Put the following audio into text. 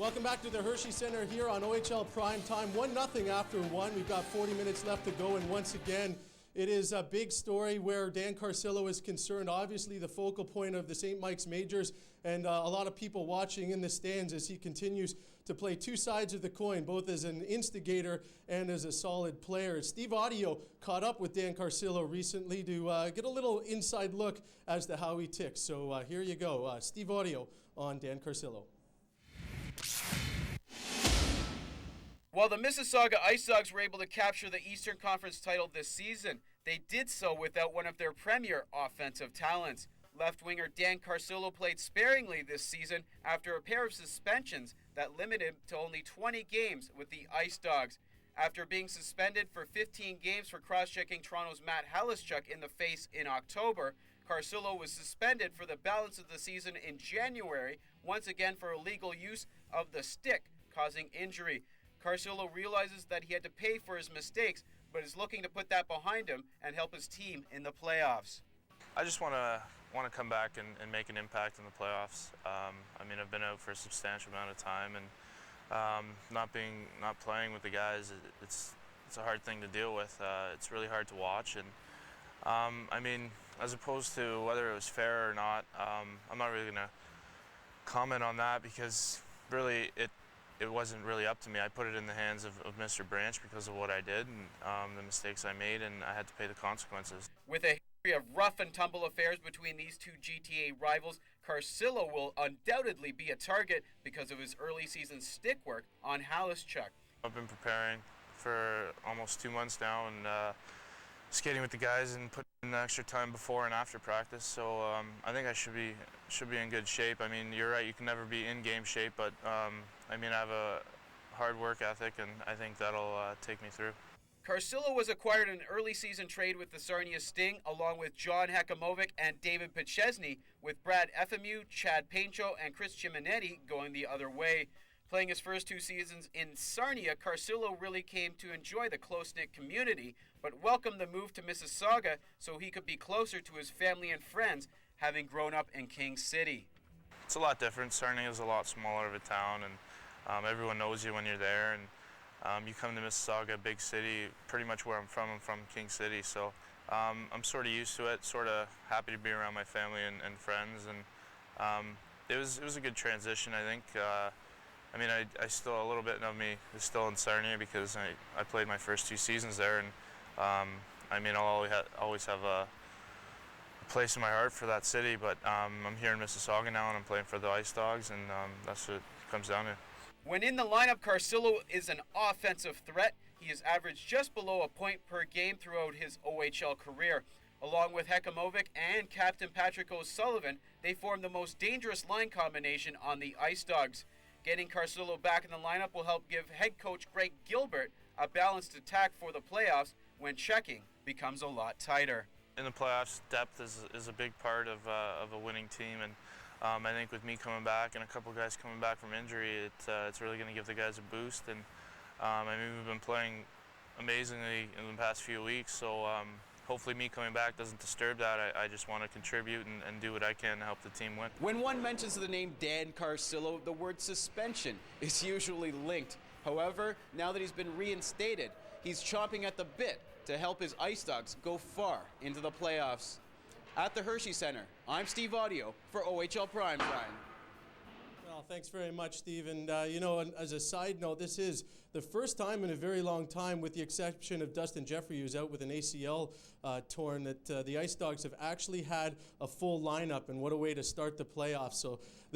Welcome back to the Hershey Center here on OHL Prime Time. 1-0 after 1. We've got 40 minutes left to go, and once again, it is a big story where Dan Carcillo is concerned. Obviously, the focal point of the St. Mike's Majors, and a lot of people watching in the stands as he continues to play two sides of the coin, both as an instigator and as a solid player. Steve Audio caught up with Dan Carcillo recently to get a little inside look as to how he ticks. So here you go, Steve Audio on Dan Carcillo. While the Mississauga IceDogs were able to capture the Eastern Conference title this season, they did so without one of their premier offensive talents. Left-winger Dan Carcillo played sparingly this season after a pair of suspensions that limited him to only 20 games with the IceDogs. After being suspended for 15 games for cross-checking Toronto's Matt Halischuk in the face in October, Carcillo was suspended for the balance of the season in January, once again for illegal use of the stick, causing injury. Carcillo realizes that he had to pay for his mistakes, but is looking to put that behind him and help his team in the playoffs. I just want to come back and make an impact in the playoffs. I mean, I've been out for a substantial amount of time, and not playing with the guys, it's a hard thing to deal with. It's really hard to watch, and I mean, as opposed to whether it was fair or not, I'm not really going to comment on that because really it wasn't really up to me. I put it in the hands of Mr. Branch because of what I did and the mistakes I made, and I had to pay the consequences. With a history of rough and tumble affairs between these two GTA rivals, Carcillo will undoubtedly be a target because of his early season stick work on Halischuk. I've been preparing for almost 2 months now and skating with the guys and putting in extra time before and after practice, so I think I should be in good shape. I mean, you're right, you can never be in game shape, but I mean, I have a hard work ethic, and I think that'll take me through. Carcillo was acquired in an early season trade with the Sarnia Sting, along with John Hekamovic and David Pachesny, with Brad Efemu, Chad Paincho, and Chris Chiminetti going the other way. Playing his first 2 seasons in Sarnia, Carcillo really came to enjoy the close-knit community, but welcomed the move to Mississauga so he could be closer to his family and friends, having grown up in King City. It's a lot different. Sarnia is a lot smaller of a town, and everyone knows you when you're there. And you come to Mississauga, a big city, pretty much where I'm from King City, so I'm sort of used to it, sort of happy to be around my family and friends, and it was a good transition, I think. I mean, I still, a little bit of me is still in Sarnia because I played my first 2 seasons there, and I mean, I'll always have a place in my heart for that city, but I'm here in Mississauga now and I'm playing for the IceDogs, and that's what it comes down to. When in the lineup, Carcillo is an offensive threat. He has averaged just below a point per game throughout his OHL career. Along with Hekamovic and Captain Patrick O'Sullivan, they form the most dangerous line combination on the IceDogs. Getting Carcillo back in the lineup will help give head coach Greg Gilbert a balanced attack for the playoffs when checking becomes a lot tighter. In the playoffs, depth is a big part of a winning team, and I think with me coming back and a couple guys coming back from injury, it's really going to give the guys a boost. And I mean, we've been playing amazingly in the past few weeks, so hopefully me coming back doesn't disturb that. I just want to contribute and do what I can to help the team win. When one mentions the name Dan Carcillo, the word suspension is usually linked. However, now that he's been reinstated, he's chomping at the bit to help his IceDogs go far into the playoffs. At the Hershey Center, I'm Steve Audio for OHL Prime Time. Well, thanks very much, Steve. And, you know, as a side note, this is the first time in a very long time, with the exception of Dustin Jeffrey, who's out with an ACL torn, that the IceDogs have actually had a full lineup, and what a way to start the playoffs. So